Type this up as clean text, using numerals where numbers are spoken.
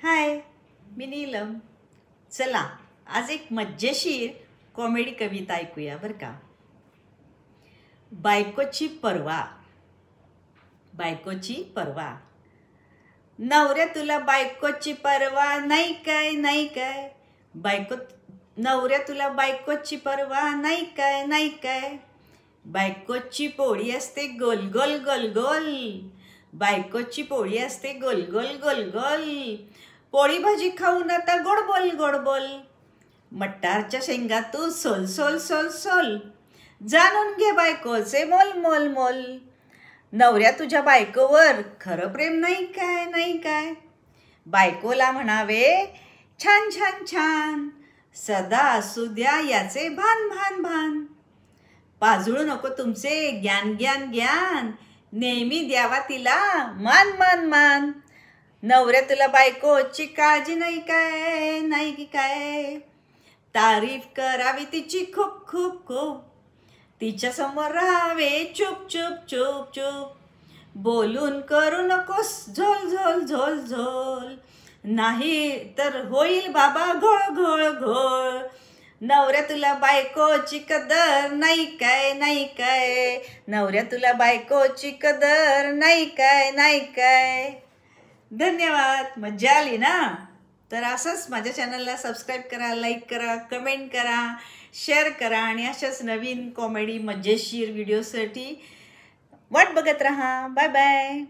हाय, मी नीलम. चला आज एक मज्जेशीर कॉमेडी कविता ऐकूया बरं का. बायकोची परवा. बायकोची परवा. नवऱ्या तुला बायकोची परवा नाही काय, नाही काय. नवऱ्या तुला बायकोची परवा नाही काय, नाही काय. बायकोची पोळी असते गोल गोल गोल गोल. बायकोची पोळी असते गोल गोल गोल गोल. पोळी भाजी खाऊन आता गोड बोल गोड बोल. मटारच्या शेंगा तू सोल सोल सोल सोल. जाणून घे बायकोचे मोल मोल मोल. नवऱ्या तुझ्या बायकोवर खरं प्रेम नाही काय, नाही काय. बायकोला म्हणावे छान छान छान. सदा असू द्या याचे भान भान भान. पाजळू नको तुमचे ज्ञान ज्ञान ज्ञान. नेहमी द्यावा तिला मान मान मान. नवऱ्या तुला बायकोची काळजी नाही काय, नाही की काय. तारीफ करावी तिची खूप खूप खूप. तिच्या समोर राहावे चुप चुप चुप चुप. बोलून करू नकोस झोल झोल झोल झोल. नाही तर होईल बाबा घोळ घोळ घोळ. नवऱ्या तुला बायकोची कदर नाही काय, नाही काय. नवऱ्या तुला बायकोची कदर नाही काय, नाही काय. धन्यवाद. मज्जा आली ना. तर असंच माझ्या चॅनलला सबस्क्राईब करा, लाईक करा, कमेंट करा, शेअर करा आणि अशाच नवीन कॉमेडी मजेशीर व्हिडिओसाठी वाट बघत राहा. Bye bye.